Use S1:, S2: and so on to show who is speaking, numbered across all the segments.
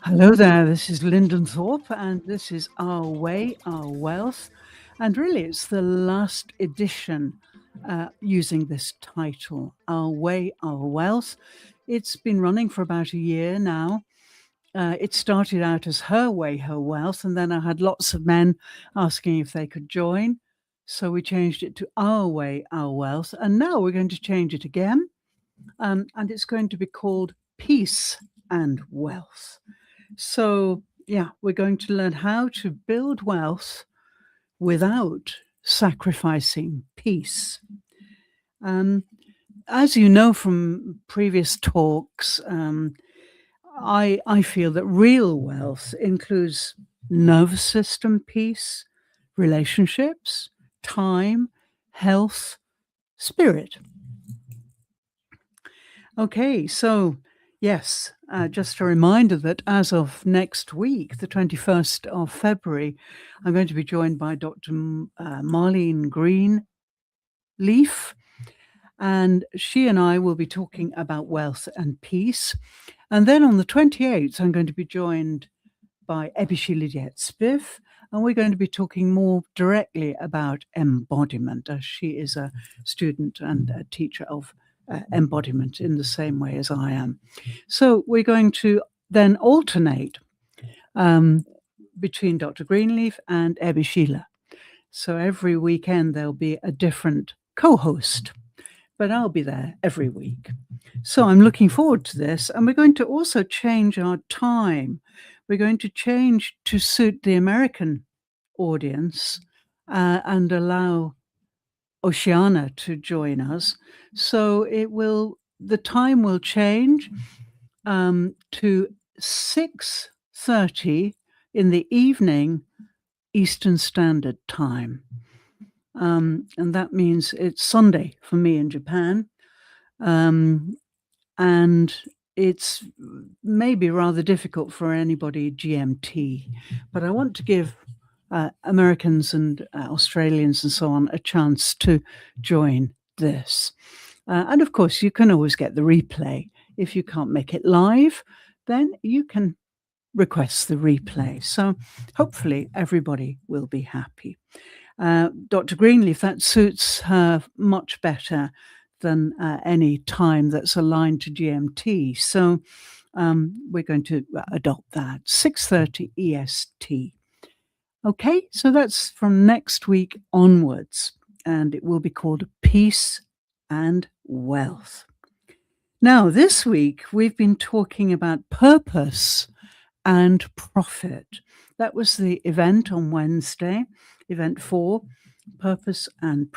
S1: Hello there, this is Linden Thorp, and this is Our Way, Our Wealth. And really, it's the last edition using this title, Our Way, Our Wealth. It's been running for about a year now. It started out as Her Way, Her Wealth, and then I had lots of men asking if they could join. So we changed it to Our Way, Our Wealth. And now we're going to change it again. And it's going to be called Peace and Wealth. So, yeah, we're going to learn how to build wealth without sacrificing peace. As you know from previous talks, I feel that real wealth includes nervous system peace, relationships, time, health, spirit. Okay, so yes, just a reminder that as of next week, the 21st of February, I'm going to be joined by Dr. Marlene Greenleaf, and she and I will be talking about wealth and peace. And then on the 28th, I'm going to be joined by Embodied, and we're going to be talking more directly about embodiment, as she is a student and a teacher of embodiment in the same way as I am. So we're going to then alternate between Dr. Greenleaf and Ebby Sheila. So every weekend there'll be a different co-host, but I'll be there every week. So I'm looking forward to this. And we're going to also change our time. We're going to change to suit the American audience and allow Oceana to join us. So the time will change to 6:30 in the evening Eastern Standard Time. And that means it's Sunday for me in Japan. And it's maybe rather difficult for anybody GMT, but I want to give Americans and Australians and so on a chance to join this. And of course, you can always get the replay. If you can't make it live, then you can request the replay. So hopefully everybody will be happy. Dr. Greenleaf, that suits her much better than any time that's aligned to GMT. So we're going to adopt that, 6:30 EST. Okay, so that's from next week onwards, and it will be called Peace and Wealth. Now, this week, we've been talking about purpose and profit. That was the event on Wednesday, event 4, purpose and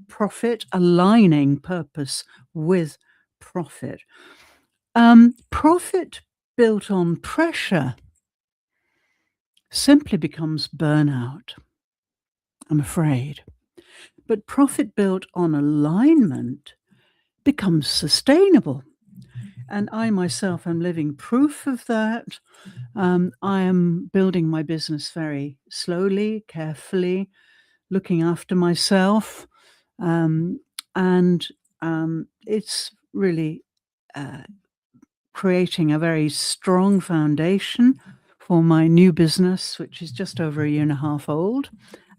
S1: profit, aligning purpose with profit. Profit built on pressure simply becomes burnout, I'm afraid. But profit built on alignment becomes sustainable. And I myself am living proof of that. I am building my business very slowly, carefully, looking after myself. And it's really creating a very strong foundation for my new business, which is just over a year and a half old.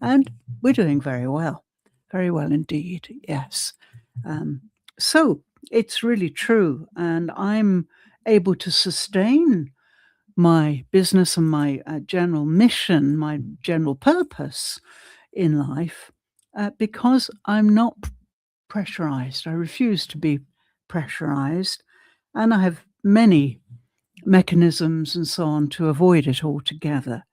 S1: And we're doing very well indeed, yes. So it's really true. And I'm able to sustain my business and my general mission, my general purpose in life, because I'm not pressurized. I refuse to be pressurized. And I have many mechanisms and so on to avoid it altogether.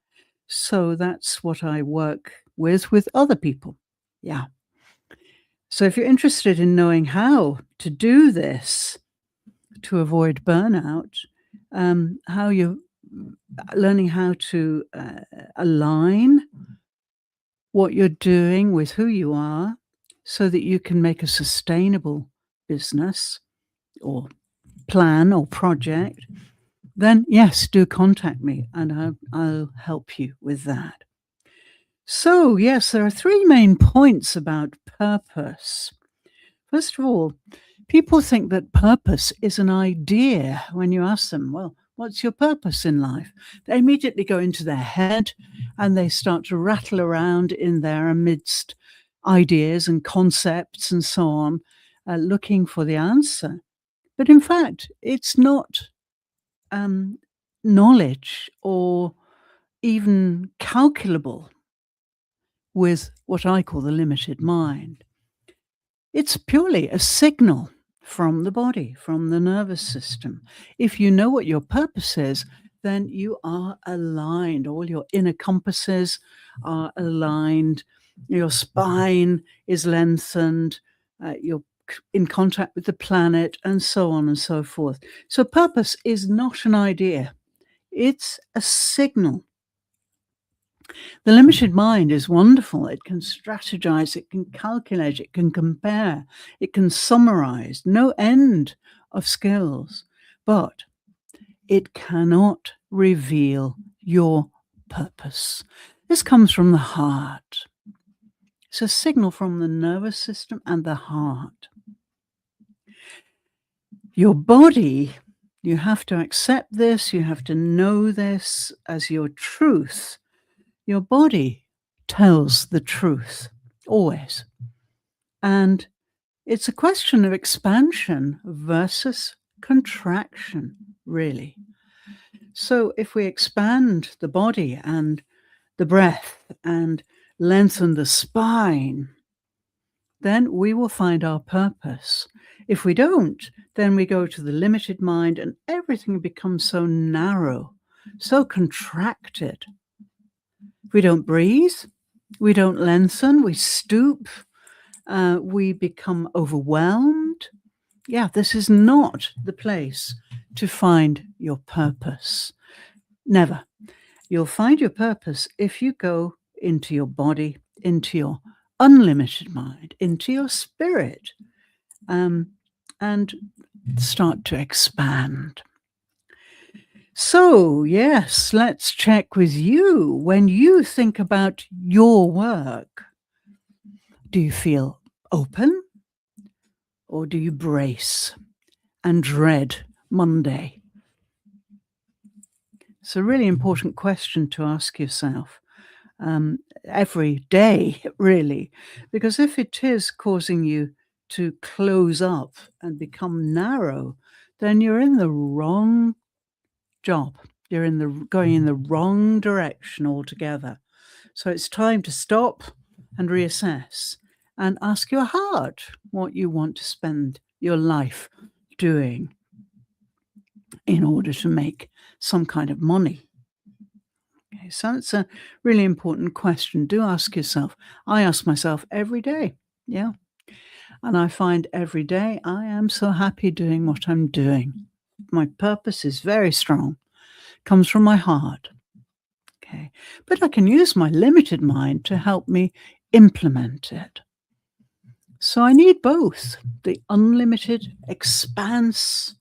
S1: So that's what I work with other people. Yeah. So if you're interested in knowing how to do this to avoid burnout, how you're learning how to align what you're doing with who you are so that you can make a sustainable business or plan or project, then yes, do contact me and I'll help you with that. So yes, there are 3 main points about purpose. First of all, people think that purpose is an idea when you ask them, well, What's your purpose in life? They immediately go into their head and they start to rattle around in there amidst ideas and concepts and so on, looking for the answer. But in fact, it's not um, knowledge or even calculable with what I call the limited mind. It's purely a signal from the body, from the nervous system. If you know what your purpose is, then you are aligned. All your inner compasses are aligned. Your spine is lengthened. You're in contact with the planet, and so on and so forth. So, purpose is not an idea, it's a signal. The limited mind is wonderful. It can strategize, it can calculate, it can compare, it can summarize, no end of skills, but it cannot reveal your purpose. This comes from the heart. It's a signal from the nervous system and the heart. Your body, you have to accept this, you have to know this as your truth. Your body tells the truth, always. And it's a question of expansion versus contraction, really. So if we expand the body and the breath and lengthen the spine, then we will find our purpose. If we don't, then we go to the limited mind and everything becomes so narrow, so contracted. We don't breathe, we don't lengthen, we stoop, we become overwhelmed. Yeah, this is not the place to find your purpose. Never. You'll find your purpose if you go into your body, into your unlimited mind, into your spirit, and start to expand. So, yes, let's check with you. When you think about your work, do you feel open or do you brace and dread Monday? It's a really important question to ask yourself every day, really, because if it is causing you to close up and become narrow, then you're in the wrong job. You're going in the wrong direction altogether. So it's time to stop and reassess and ask your heart what you want to spend your life doing in order to make some kind of money. Okay, so it's a really important question. Do ask yourself. I ask myself every day. Yeah. And I find every day I am so happy doing what I'm doing. My purpose is very strong, comes from my heart. Okay. But I can use my limited mind to help me implement it. So I need both the unlimited expanse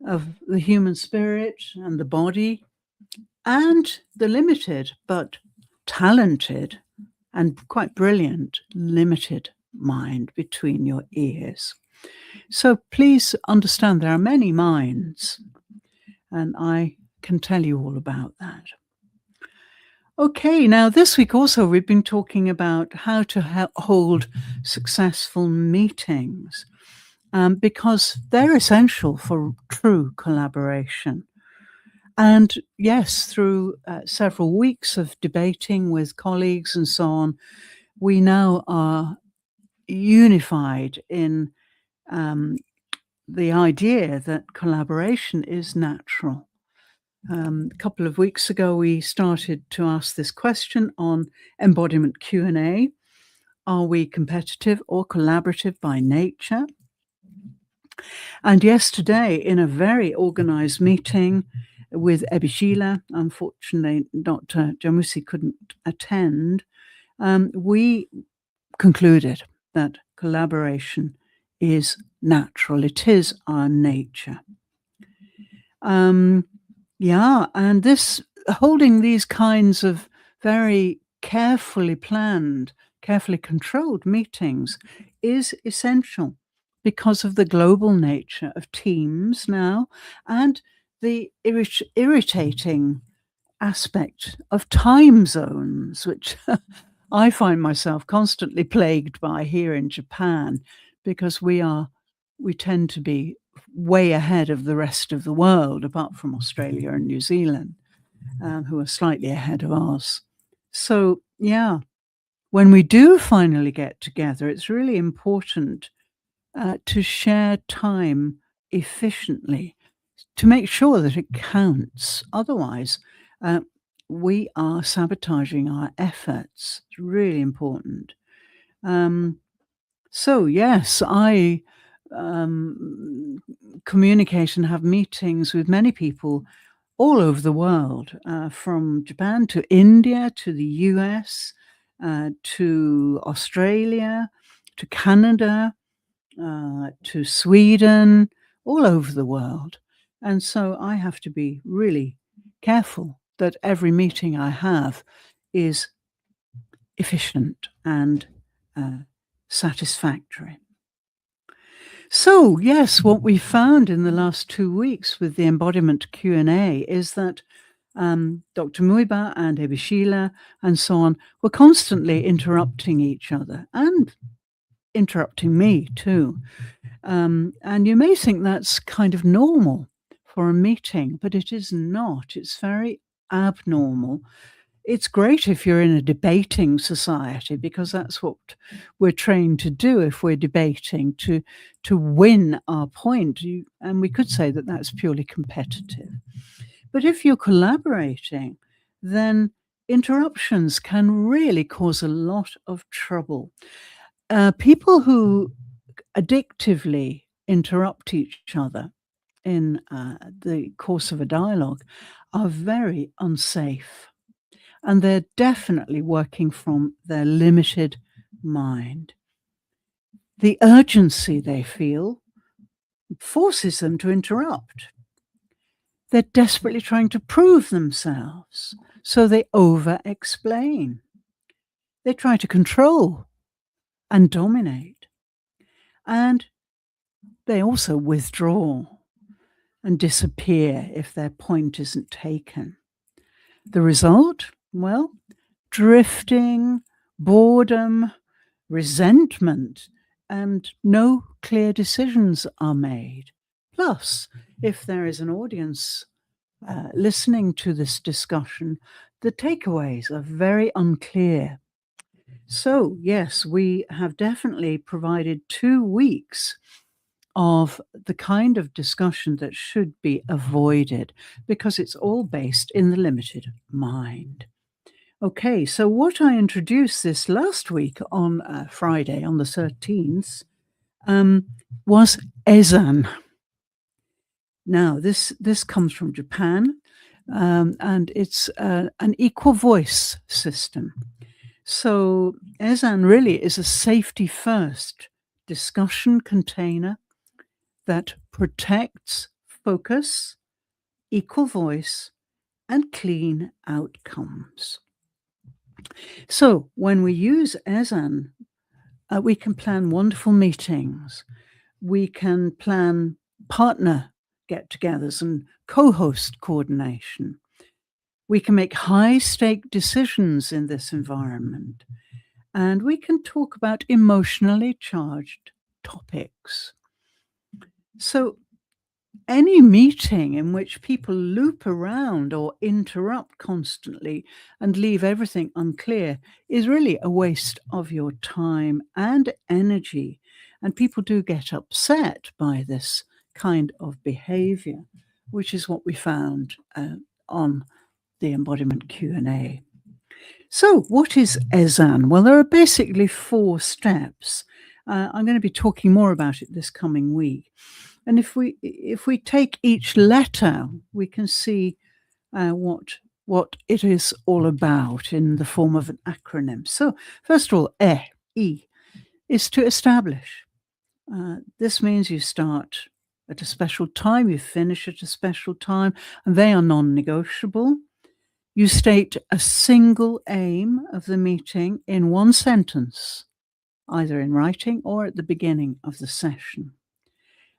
S1: of the human spirit and the body, and the limited but talented and quite brilliant limited mind between your ears. So please understand there are many minds, and I can tell you all about that. Okay, now this week also we've been talking about how to hold successful meetings because they're essential for true collaboration. And yes, through several weeks of debating with colleagues and so on, we now are unified in the idea that collaboration is natural. A couple of weeks ago, we started to ask this question on embodiment Q&A. Are we competitive or collaborative by nature? And yesterday, in a very organized meeting with Ebishila, unfortunately, Dr. Jamusi couldn't attend, we concluded that collaboration is natural. It is our nature. Yeah, and this holding these kinds of very carefully planned, carefully controlled meetings is essential because of the global nature of teams now and the irritating aspect of time zones, which I find myself constantly plagued by here in Japan, because we tend to be way ahead of the rest of the world, apart from Australia and New Zealand, who are slightly ahead of us. So, yeah, when we do finally get together, it's really important to share time efficiently, to make sure that it counts. Otherwise, we are sabotaging our efforts. It's really important. So yes, I communicate and have meetings with many people all over the world, from Japan to India to the US, to Australia, to Canada, to Sweden, all over the world. And so I have to be really careful that every meeting I have is efficient and satisfactory. So yes, what we found in the last 2 weeks with the embodiment Q&A is that Dr. Muiba and Ebishila and so on were constantly interrupting each other and interrupting me too. And you may think that's kind of normal for a meeting, but it is not. It's very abnormal. It's great if you're in a debating society, because that's what we're trained to do if we're debating, to win our point. And we could say that that's purely competitive. But if you're collaborating, then interruptions can really cause a lot of trouble. People who addictively interrupt each other in the course of a dialogue are very unsafe. And they're definitely working from their limited mind. The urgency they feel forces them to interrupt. They're desperately trying to prove themselves, so they over-explain. They try to control and dominate. And they also withdraw and disappear if their point isn't taken. The result? Well, drifting, boredom, resentment, and no clear decisions are made. Plus, if there is an audience listening to this discussion, the takeaways are very unclear. So, yes, we have definitely provided 2 weeks of the kind of discussion that should be avoided, because it's all based in the limited mind. Okay, so what I introduced this last week on Friday, on the 13th, was Ezan. Now, this comes from Japan, and it's an equal voice system. So Ezan really is a safety-first discussion container that protects focus, equal voice, and clean outcomes. So when we use Ezan, we can plan wonderful meetings. We can plan partner get-togethers and co-host coordination. We can make high-stake decisions in this environment. And we can talk about emotionally charged topics. So any meeting in which people loop around or interrupt constantly and leave everything unclear is really a waste of your time and energy. And people do get upset by this kind of behavior, which is what we found on the embodiment Q&A. So what is Ezan? Well, there are basically 4 steps. I'm going to be talking more about it this coming week. And if we take each letter, we can see what it is all about in the form of an acronym. So first of all, E, is to establish. This means you start at a special time, you finish at a special time, and they are non-negotiable. You state a single aim of the meeting in 1 sentence, either in writing or at the beginning of the session.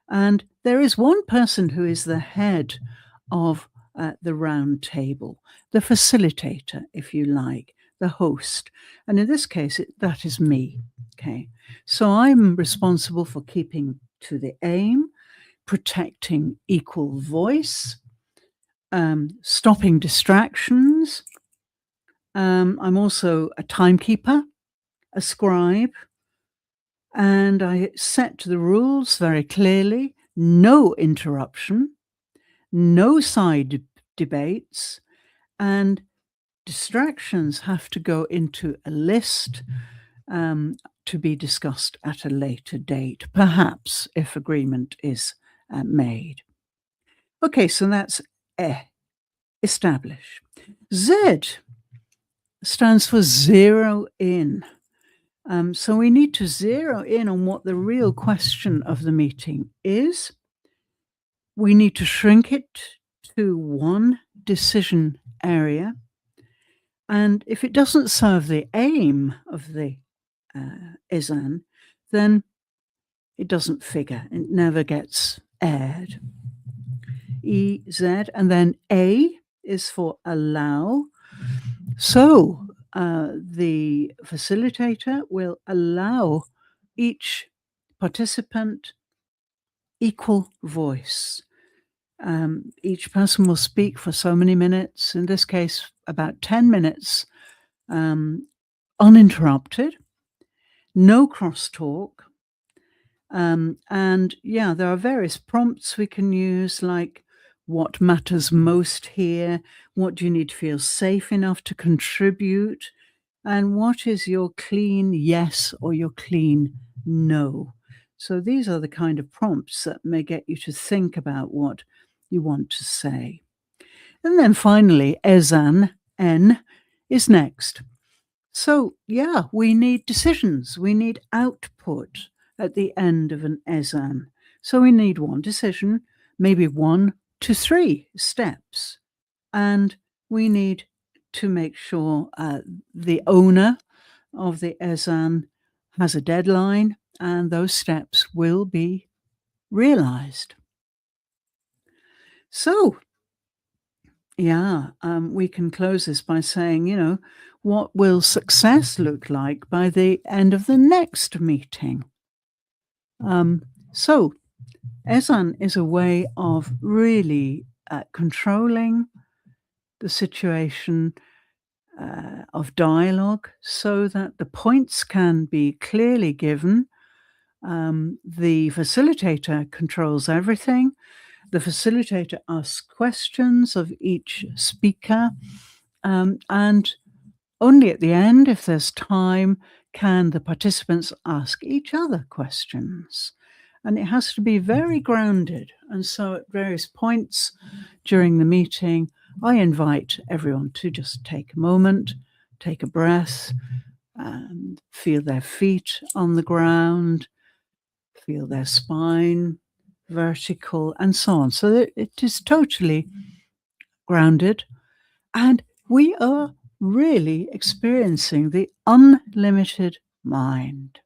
S1: And there is one person who is the head of the round table, the facilitator, if you like, the host. And in this case, that is me. Okay. So I'm responsible for keeping to the aim, protecting equal voice, stopping distractions. I'm also a timekeeper, a scribe, and I set the rules very clearly: no interruption, no side debates, and distractions have to go into a list to be discussed at a later date, perhaps if agreement is made. Okay, so that's E, establish. Z stands for zero in. So we need to zero in on what the real question of the meeting is. We need to shrink it to one decision area. And if it doesn't serve the aim of the Izan, then it doesn't figure. It never gets aired. E, Z, and then A is for allow. So the facilitator will allow each participant equal voice. Each person will speak for so many minutes, in this case, about 10 minutes, uninterrupted, no crosstalk. And yeah, there are various prompts we can use, like what matters most here, what do you need to feel safe enough to contribute, and what is your clean yes or your clean no. So these are the kind of prompts that may get you to think about what you want to say. And then finally, Ezan, N, is next. So yeah, we need decisions, we need output at the end of an Ezan. So we need one decision, maybe 1 to 3 steps. And we need to make sure the owner of the Ezan has a deadline and those steps will be realized. So, yeah, we can close this by saying, what will success look like by the end of the next meeting? So, Ezan is a way of really controlling the situation of dialogue so that the points can be clearly given. The facilitator controls everything. The facilitator asks questions of each speaker, and only at the end, if there's time, can the participants ask each other questions. And it has to be very grounded. And so at various points during the meeting, I invite everyone to just take a moment, take a breath, and feel their feet on the ground, feel their spine vertical, and so on. So that it is totally grounded. And we are really experiencing the unlimited mind.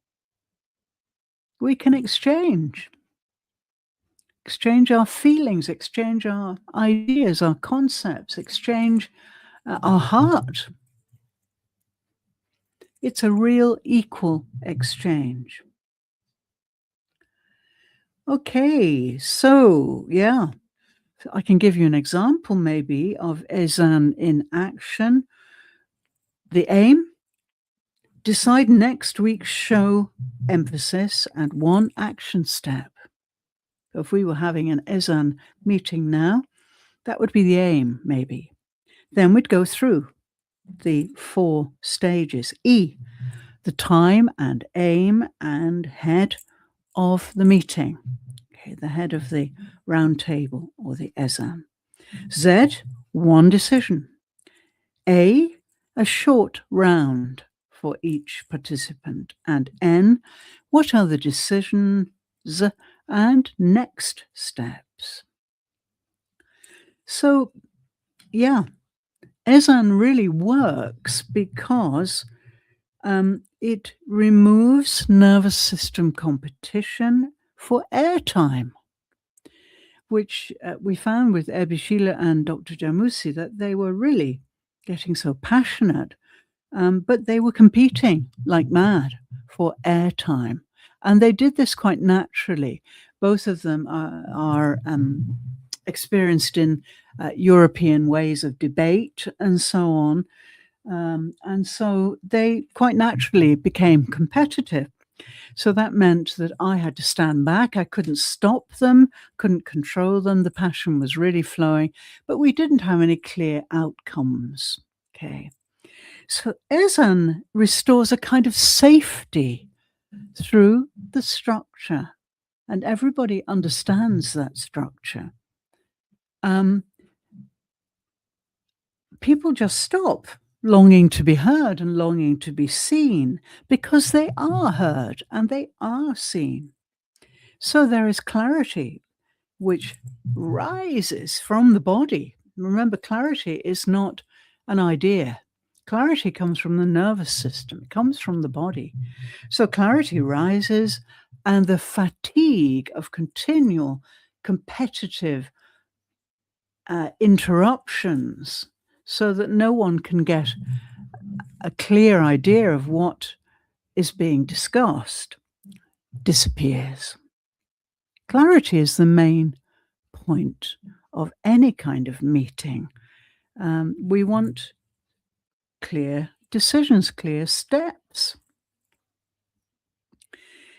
S1: We can exchange our feelings, exchange our ideas, our concepts, exchange our heart. It's a real equal exchange. Okay, so yeah, I can give you an example maybe of Ezan in action. The aim: decide next week's show emphasis and one action step. If we were having an Ezan meeting now, that would be the aim, maybe. Then we'd go through the 4 stages. E, the time and aim and head of the meeting. Okay, the head of the round table or the Ezan. Z, one decision. A short round for each participant. And N, what are the decisions and next steps? So, yeah, Ezan really works because it removes nervous system competition for airtime. which we found with Ebi Sheila and Dr. Jamusi that they were really getting so passionate, but they were competing like mad for airtime. And they did this quite naturally. Both of them are experienced in European ways of debate and so on. And so they quite naturally became competitive. So that meant that I had to stand back. I couldn't stop them, couldn't control them. The passion was really flowing, but we didn't have any clear outcomes. Okay. So Ezan restores a kind of safety through the structure, and everybody understands that structure. People just stop longing to be heard and longing to be seen because they are heard and they are seen. So there is clarity which rises from the body. Remember, clarity is not an idea. Clarity comes from the nervous system. It comes from the body. So clarity rises, and the fatigue of continual competitive interruptions, so that no one can get a clear idea of what is being discussed, disappears. Clarity is the main point of any kind of meeting. We want clear decisions, clear steps.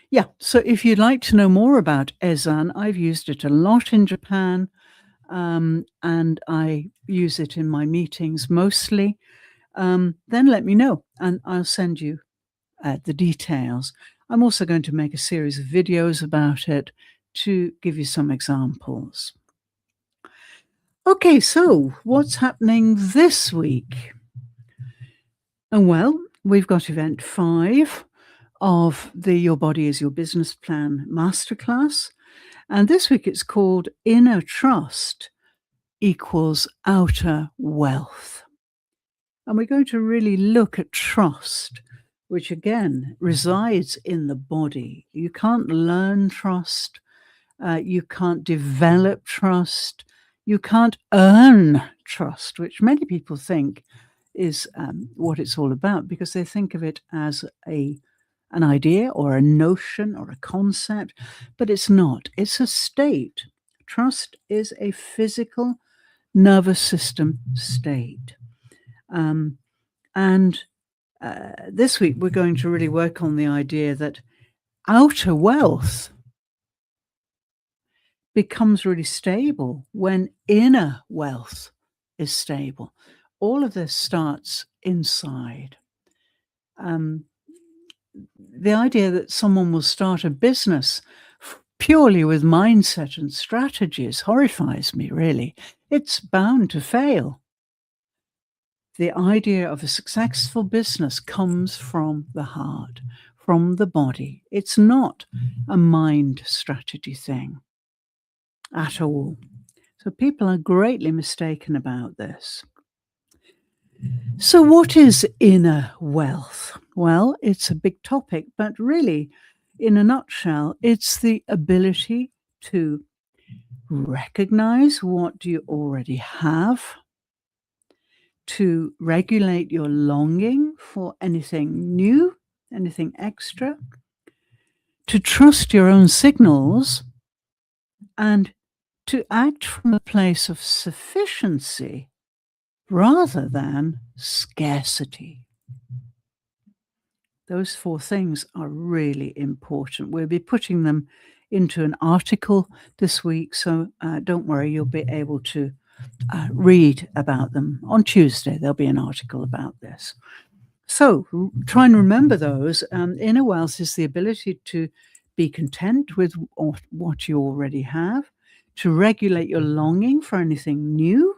S1: Yeah, so if you'd like to know more about Ezan, I've used it a lot in Japan, and I use it in my meetings mostly. Then let me know and I'll send you the details. I'm also going to make a series of videos about it to give you some examples. Okay, so what's happening this week? And well, we've got event 5 of the Your Body is Your Business Plan Masterclass. And this week it's called Inner Trust Equals Outer Wealth. And we're going to really look at trust, which again resides in the body. You can't learn trust. You can't develop trust. You can't earn trust, which many people think is what it's all about, because they think of it as an idea or a notion or a concept, but it's not. It's a state. Trust is a physical nervous system state. This week we're going to really work on the idea that outer wealth becomes really stable when inner wealth is stable. All of this starts inside. The idea that someone will start a business purely with mindset and strategies horrifies me, really. It's bound to fail. The idea of a successful business comes from the heart, from the body. It's not a mind strategy thing at all. So people are greatly mistaken about this. So what is inner wealth? Well, it's a big topic, but really, in a nutshell, it's the ability to recognize what you already have, to regulate your longing for anything new, anything extra, to trust your own signals, and to act from a place of sufficiency rather than scarcity. Those 4 things are really important. We'll be putting them into an article this week, so don't worry, you'll be able to read about them. On Tuesday, there'll be an article about this. So try and remember those. Inner wealth is the ability to be content with what you already have, to regulate your longing for anything new,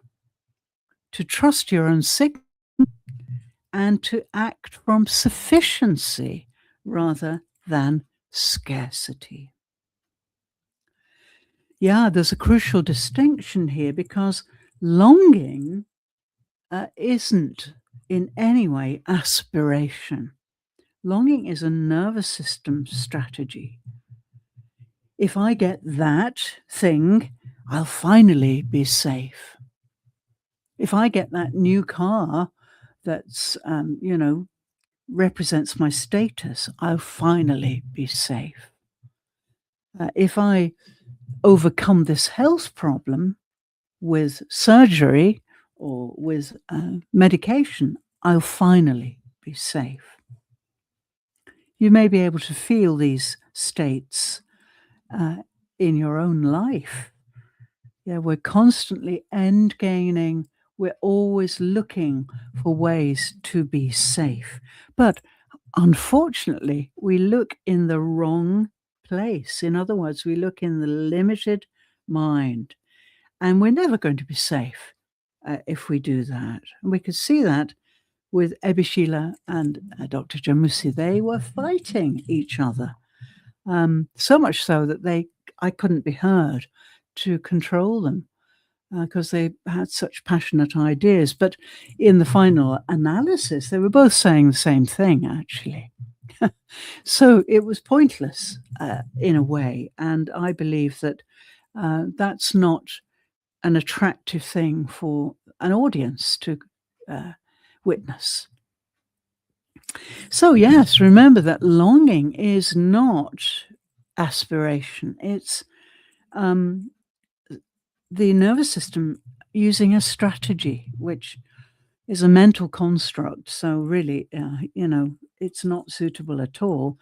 S1: to trust your own signal, and to act from sufficiency rather than scarcity. Yeah, there's a crucial distinction here, because longing isn't in any way aspiration. Longing is a nervous system strategy. If I get that thing, I'll finally be safe. If I get that new car that's, represents my status, I'll finally be safe. If I overcome this health problem with surgery or with medication, I'll finally be safe. You may be able to feel these states in your own life. Yeah, we're constantly end gaining. We're always looking for ways to be safe. But unfortunately, we look in the wrong place. In other words, we look in the limited mind, and we're never going to be safe if we do that. And we could see that with Ebishila and Dr. Jamusi. They were fighting each other, so much so that I couldn't be heard to control them because they had such passionate ideas. But in the final analysis, they were both saying the same thing, actually. So it was pointless in a way. And I believe that that's not an attractive thing for an audience to witness. So yes, remember that longing is not aspiration. It's the nervous system using a strategy, which is a mental construct. So really, it's not suitable at all.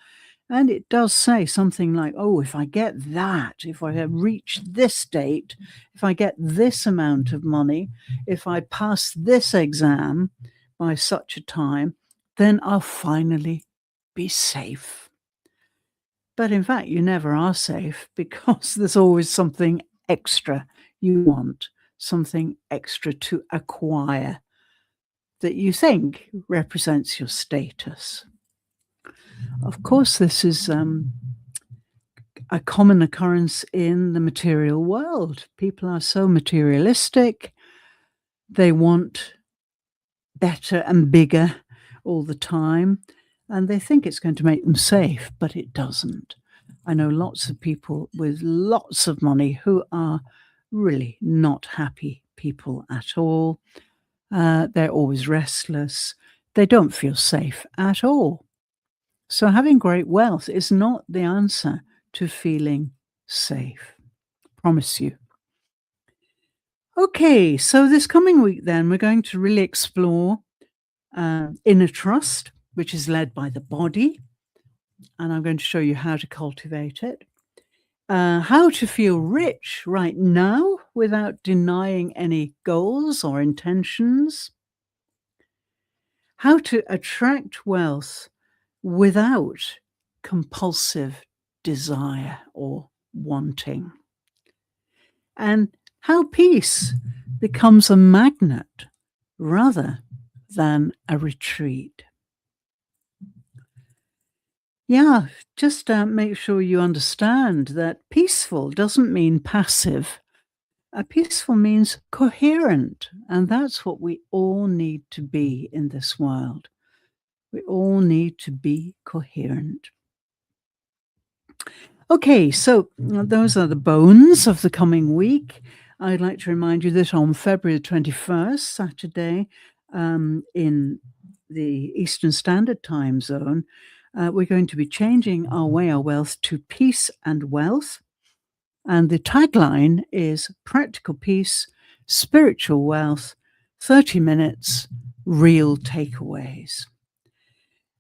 S1: And it does say something like, oh, if I get that, if I have reached this date, if I get this amount of money, if I pass this exam by such a time, then I'll finally be safe. But in fact, you never are safe because there's always something extra you want, something extra to acquire that you think represents your status. Of course, this is a common occurrence in the material world. People are so materialistic. They want better and bigger all the time, and they think it's going to make them safe, but it doesn't. I know lots of people with lots of money who are really not happy people at all. They're always restless. They don't feel safe at all. So having great wealth is not the answer to feeling safe. Promise you. Okay, so this coming week then, we're going to really explore inner trust, which is led by the body. And I'm going to show you how to cultivate it. How to feel rich right now without denying any goals or intentions. How to attract wealth without compulsive desire or wanting. And how peace becomes a magnet rather than a retreat. Yeah, just make sure you understand that peaceful doesn't mean passive. Peaceful means coherent, and that's what we all need to be in this world. We all need to be coherent. Okay, so those are the bones of the coming week. I'd like to remind you that on February 21st, Saturday, in the Eastern Standard Time Zone, we're going to be changing our way of wealth to peace and wealth. And the tagline is practical peace, spiritual wealth, 30 minutes, real takeaways.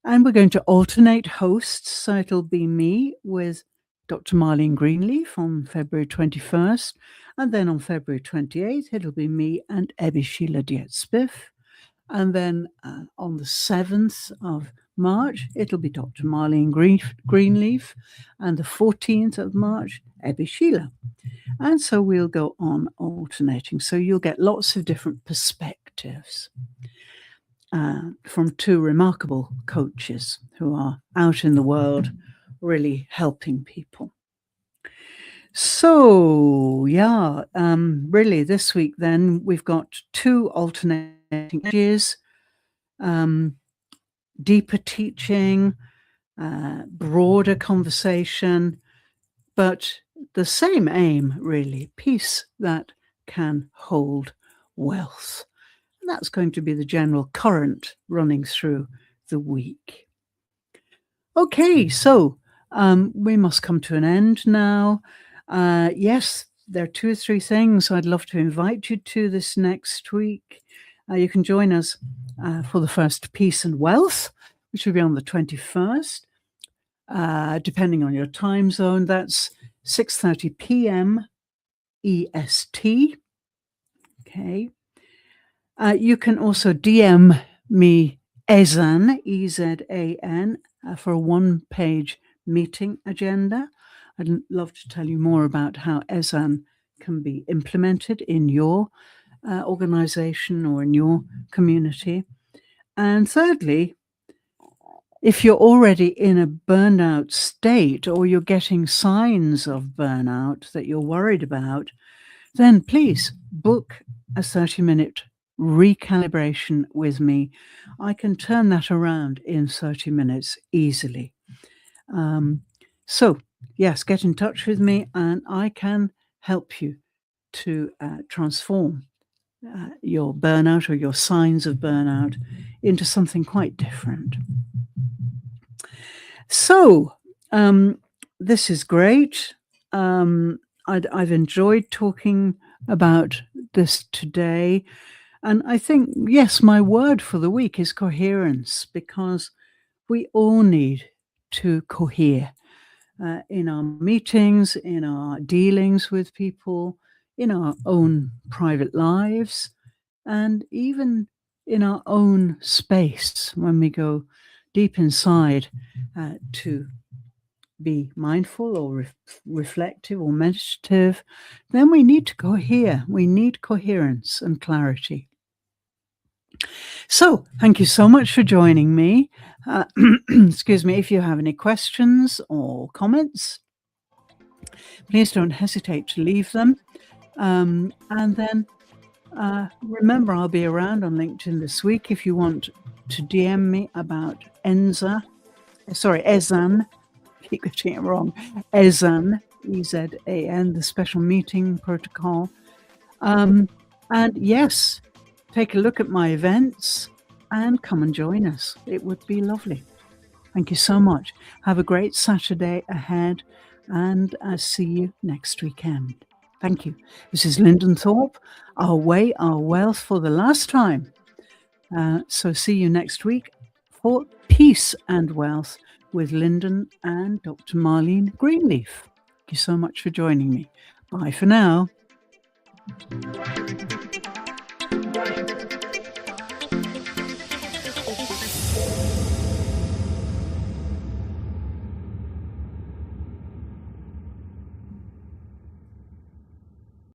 S1: And we're going to alternate hosts. So it'll be me with Dr. Marlene Greenleaf on February 21st. And then on February 28th, it'll be me and Ebishila Dietz-Spiff. And then on the 7th of March, it'll be Dr. Marlene Greenleaf. And the 14th of March, Ebishila. And so we'll go on alternating. So you'll get lots of different perspectives from two remarkable coaches who are out in the world really helping people. So, yeah, really this week then we've got two alternating energies, deeper teaching, broader conversation, but the same aim, really, peace that can hold wealth. And that's going to be the general current running through the week. Okay, so we must come to an end now. Yes, there are 2 or 3 things I'd love to invite you to this next week. You can join us for the first Peace and Wealth, which will be on the 21st. Depending on your time zone, that's 6:30 p.m. EST. Okay. You can also DM me Ezan, E-Z-A-N, for a one-page meeting agenda. I'd love to tell you more about how Ezan can be implemented in your organization or in your community. And thirdly, if you're already in a burnout state or you're getting signs of burnout that you're worried about, then please book a 30-minute recalibration with me. I can turn that around in 30 minutes easily. So, yes, get in touch with me and I can help you to transform your burnout or your signs of burnout into something quite different. So, this is great. I've enjoyed talking about this today. And I think, yes, my word for the week is coherence, because we all need to cohere in our meetings, in our dealings with people, in our own private lives, and even in our own space when we go deep inside to be mindful or reflective or meditative, then we need to cohere. We need coherence and clarity. So, thank you so much for joining me. Excuse me, if you have any questions or comments, please don't hesitate to leave them. And then remember, I'll be around on LinkedIn this week if you want to DM me about Ezan. I keep getting it wrong. Ezan, E-Z-A-N, the special meeting protocol. And yes, take a look at my events and come and join us. It would be lovely. Thank you so much. Have a great Saturday ahead, and I'll see you next weekend. Thank you. This is Linden Thorp, our way, our wealth for the last time. So see you next week for Peace and Wealth with Linden and Dr. Marlene Greenleaf. Thank you so much for joining me. Bye for now.